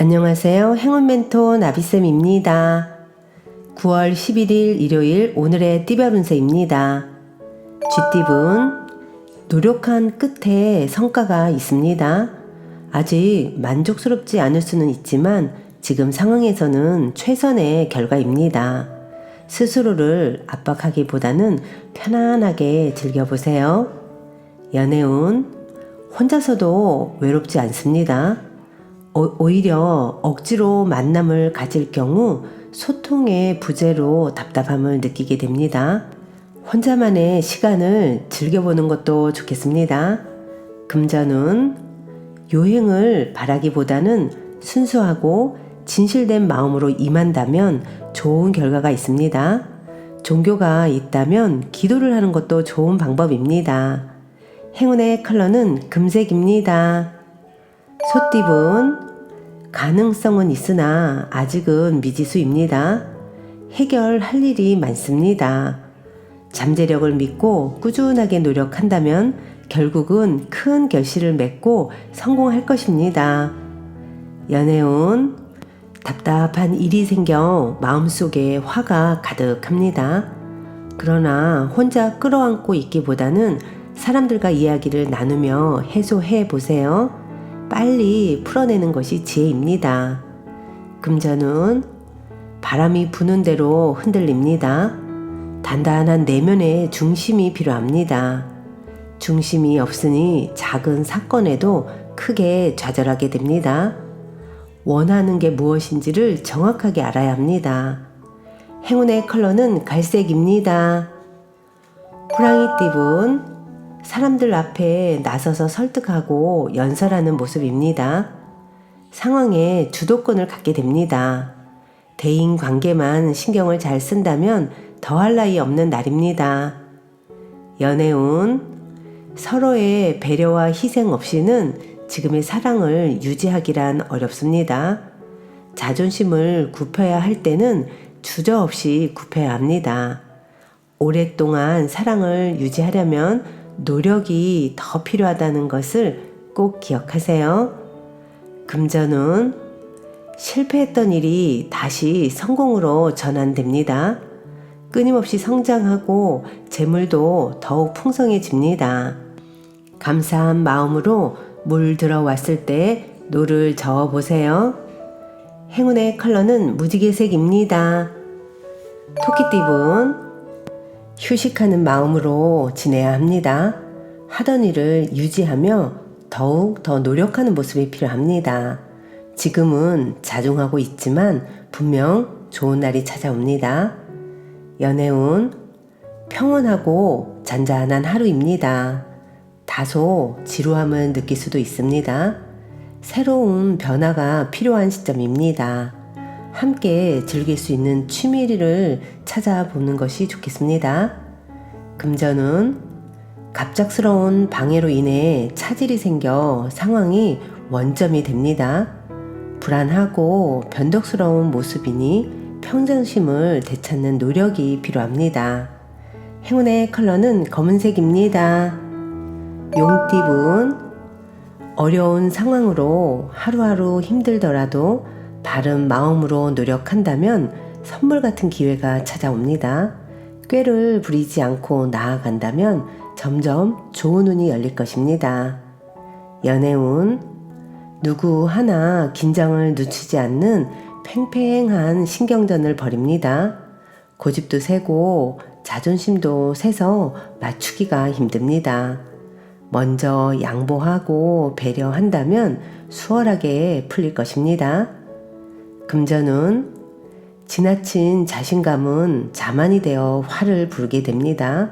안녕하세요. 행운 멘토 나비쌤입니다. 9월 11일 일요일 오늘의 띠별 운세입니다. 쥐띠분, 노력한 끝에 성과가 있습니다. 아직 만족스럽지 않을 수는 있지만 지금 상황에서는 최선의 결과입니다. 스스로를 압박하기보다는 편안하게 즐겨보세요. 연애운, 혼자서도 외롭지 않습니다. 오히려 억지로 만남을 가질 경우 소통의 부재로 답답함을 느끼게 됩니다. 혼자만의 시간을 즐겨보는 것도 좋겠습니다. 금전운, 요행을 바라기보다는 순수하고 진실된 마음으로 임한다면 좋은 결과가 있습니다. 종교가 있다면 기도를 하는 것도 좋은 방법입니다. 행운의 컬러는 금색입니다. 소띠분, 가능성은 있으나 아직은 미지수입니다. 해결할 일이 많습니다. 잠재력을 믿고 꾸준하게 노력한다면 결국은 큰 결실을 맺고 성공할 것입니다. 연애운, 답답한 일이 생겨 마음속에 화가 가득합니다. 그러나 혼자 끌어안고 있기보다는 사람들과 이야기를 나누며 해소해 보세요. 빨리 풀어내는 것이 지혜입니다. 금전운, 바람이 부는 대로 흔들립니다. 단단한 내면의 중심이 필요합니다. 중심이 없으니 작은 사건에도 크게 좌절하게 됩니다. 원하는 게 무엇인지를 정확하게 알아야 합니다. 행운의 컬러는 갈색입니다. 호랑이띠분, 사람들 앞에 나서서 설득하고 연설하는 모습입니다. 상황에 주도권을 갖게 됩니다. 대인 관계만 신경을 잘 쓴다면 더할 나위 없는 날입니다. 연애운, 서로의 배려와 희생 없이는 지금의 사랑을 유지하기란 어렵습니다. 자존심을 굽혀야 할 때는 주저없이 굽혀야 합니다. 오랫동안 사랑을 유지하려면 노력이 더 필요하다는 것을 꼭 기억하세요. 금전운, 실패했던 일이 다시 성공으로 전환됩니다. 끊임없이 성장하고 재물도 더욱 풍성해집니다. 감사한 마음으로 물 들어왔을 때 노를 저어보세요. 행운의 컬러는 무지개색입니다. 토끼띠분, 휴식하는 마음으로 지내야 합니다. 하던 일을 유지하며 더욱 더 노력하는 모습이 필요합니다. 지금은 자중하고 있지만 분명 좋은 날이 찾아옵니다. 연애운, 평온하고 잔잔한 하루입니다. 다소 지루함을 느낄 수도 있습니다. 새로운 변화가 필요한 시점입니다. 함께 즐길 수 있는 취미를 찾아보는 것이 좋겠습니다. 금전운, 갑작스러운 방해로 인해 차질이 생겨 상황이 원점이 됩니다. 불안하고 변덕스러운 모습이니 평정심을 되찾는 노력이 필요합니다. 행운의 컬러는 검은색입니다. 용띠분, 어려운 상황으로 하루하루 힘들더라도 바른 마음으로 노력한다면 선물 같은 기회가 찾아옵니다. 꾀를 부리지 않고 나아간다면 점점 좋은 운이 열릴 것입니다. 연애운, 누구 하나 긴장을 늦추지 않는 팽팽한 신경전을 벌입니다. 고집도 세고 자존심도 세서 맞추기가 힘듭니다. 먼저 양보하고 배려한다면 수월하게 풀릴 것입니다. 금전운, 지나친 자신감은 자만이 되어 화를 부르게 됩니다.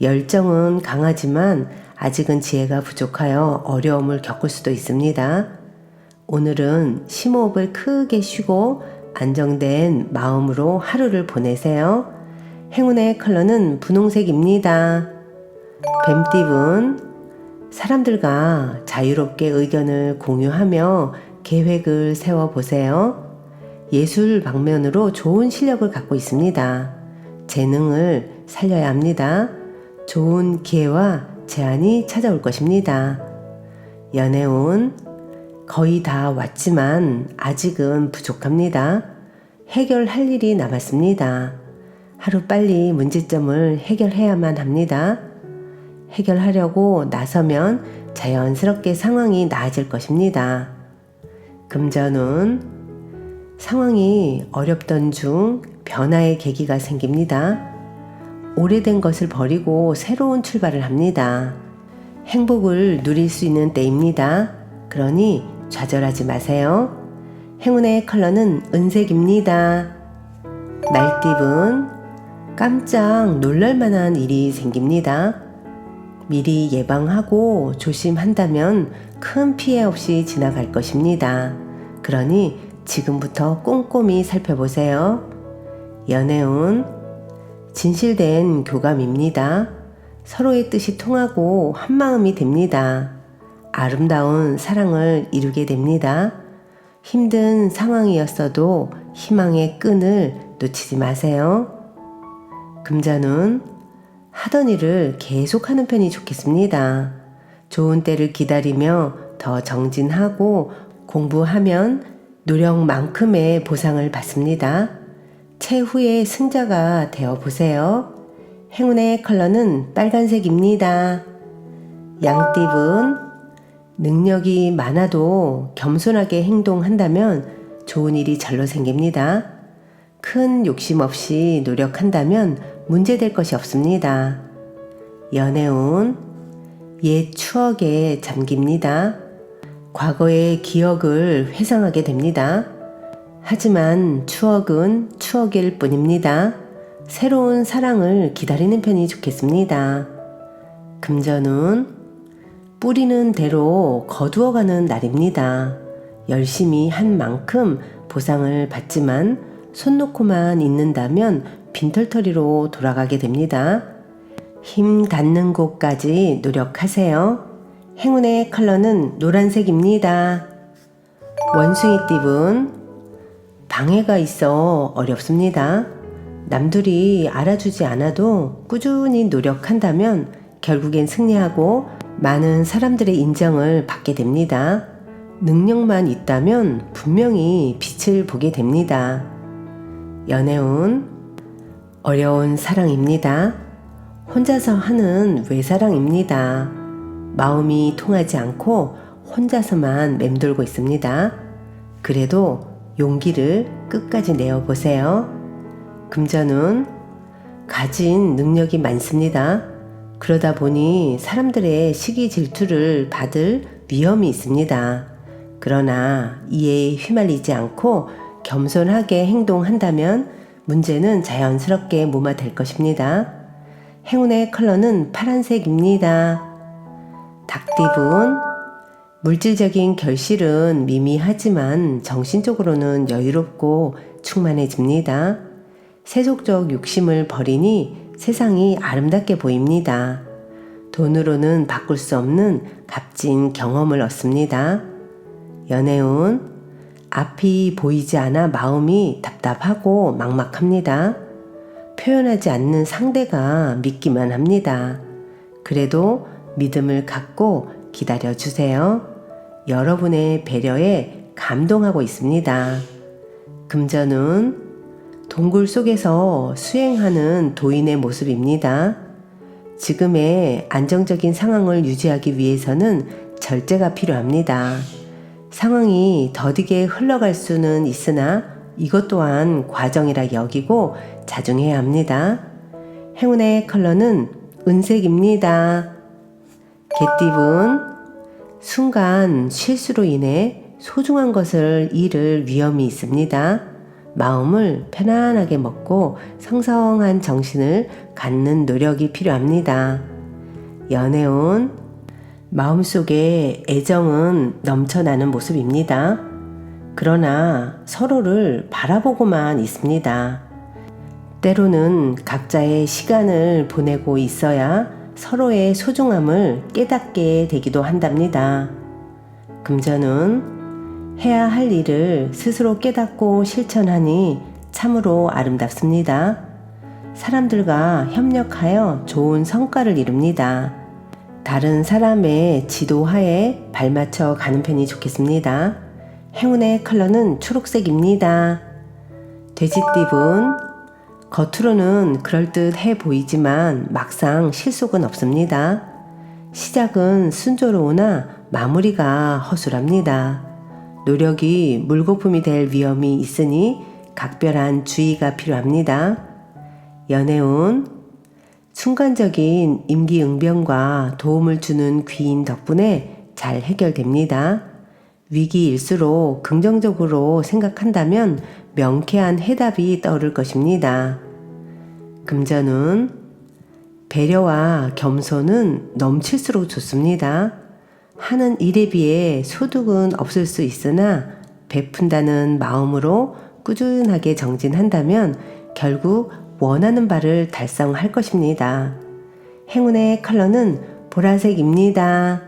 열정은 강하지만 아직은 지혜가 부족하여 어려움을 겪을 수도 있습니다. 오늘은 심호흡을 크게 쉬고 안정된 마음으로 하루를 보내세요. 행운의 컬러는 분홍색입니다. 뱀띠분, 사람들과 자유롭게 의견을 공유하며 계획을 세워보세요. 예술 방면으로 좋은 실력을 갖고 있습니다. 재능을 살려야 합니다. 좋은 기회와 제안이 찾아올 것입니다. 연애운, 거의 다 왔지만 아직은 부족합니다. 해결할 일이 남았습니다. 하루빨리 문제점을 해결해야만 합니다. 해결하려고 나서면 자연스럽게 상황이 나아질 것입니다. 금전운, 상황이 어렵던 중 변화의 계기가 생깁니다. 오래된 것을 버리고 새로운 출발을 합니다. 행복을 누릴 수 있는 때입니다. 그러니 좌절하지 마세요. 행운의 컬러는 은색입니다. 말띠분, 깜짝 놀랄만한 일이 생깁니다. 미리 예방하고 조심한다면 큰 피해 없이 지나갈 것입니다. 그러니 지금부터 꼼꼼히 살펴보세요. 연애운, 진실된 교감입니다. 서로의 뜻이 통하고 한마음이 됩니다. 아름다운 사랑을 이루게 됩니다. 힘든 상황이었어도 희망의 끈을 놓치지 마세요. 금전운, 하던 일을 계속하는 편이 좋겠습니다. 좋은 때를 기다리며 더 정진하고 공부하면 노력만큼의 보상을 받습니다. 최후의 승자가 되어보세요. 행운의 컬러는 빨간색입니다. 양띠분, 능력이 많아도 겸손하게 행동한다면 좋은 일이 절로 생깁니다. 큰 욕심 없이 노력한다면 문제될 것이 없습니다. 연애운, 옛 추억에 잠깁니다. 과거의 기억을 회상하게 됩니다. 하지만 추억은 추억일 뿐입니다. 새로운 사랑을 기다리는 편이 좋겠습니다. 금전운, 뿌리는 대로 거두어가는 날입니다. 열심히 한 만큼 보상을 받지만 손 놓고만 있는다면 빈털터리로 돌아가게 됩니다. 힘 닿는 곳까지 노력하세요. 행운의 컬러는 노란색입니다. 원숭이띠분, 방해가 있어 어렵습니다. 남들이 알아주지 않아도 꾸준히 노력한다면 결국엔 승리하고 많은 사람들의 인정을 받게 됩니다. 능력만 있다면 분명히 빛을 보게 됩니다. 연애운, 어려운 사랑입니다. 혼자서 하는 외사랑입니다. 마음이 통하지 않고 혼자서만 맴돌고 있습니다. 그래도 용기를 끝까지 내어보세요. 금전운, 가진 능력이 많습니다. 그러다 보니 사람들의 시기 질투를 받을 위험이 있습니다. 그러나 이에 휘말리지 않고 겸손하게 행동한다면 문제는 자연스럽게 무마될 것입니다. 행운의 컬러는 파란색입니다. 닭띠분, 물질적인 결실은 미미하지만 정신적으로는 여유롭고 충만해집니다. 세속적 욕심을 버리니 세상이 아름답게 보입니다. 돈으로는 바꿀 수 없는 값진 경험을 얻습니다. 연애운, 앞이 보이지 않아 마음이 답답하고 막막합니다. 표현하지 않는 상대가 믿기만 합니다. 그래도 믿음을 갖고 기다려주세요. 여러분의 배려에 감동하고 있습니다. 금전운, 동굴 속에서 수행하는 도인의 모습입니다. 지금의 안정적인 상황을 유지하기 위해서는 절제가 필요합니다. 상황이 더디게 흘러갈 수는 있으나 이것 또한 과정이라 여기고 자중해야 합니다. 행운의 컬러는 은색입니다. 개띠분, 순간 실수로 인해 소중한 것을 잃을 위험이 있습니다. 마음을 편안하게 먹고 성성한 정신을 갖는 노력이 필요합니다. 연애운, 마음속에 애정은 넘쳐나는 모습입니다. 그러나 서로를 바라보고만 있습니다. 때로는 각자의 시간을 보내고 있어야 서로의 소중함을 깨닫게 되기도 한답니다. 금전운, 해야 할 일을 스스로 깨닫고 실천하니 참으로 아름답습니다. 사람들과 협력하여 좋은 성과를 이룹니다. 다른 사람의 지도하에 발맞춰 가는 편이 좋겠습니다. 행운의 컬러는 초록색입니다. 돼지띠분, 겉으로는 그럴듯해 보이지만 막상 실속은 없습니다. 시작은 순조로우나 마무리가 허술합니다. 노력이 물거품이 될 위험이 있으니 각별한 주의가 필요합니다. 연애운, 순간적인 임기응변과 도움을 주는 귀인 덕분에 잘 해결됩니다. 위기일수록 긍정적으로 생각한다면 명쾌한 해답이 떠오를 것입니다. 금전운, 배려와 겸손은 넘칠수록 좋습니다. 하는 일에 비해 소득은 없을 수 있으나 베푼다는 마음으로 꾸준하게 정진한다면 결국 원하는 바를 달성할 것입니다. 행운의 컬러는 보라색입니다.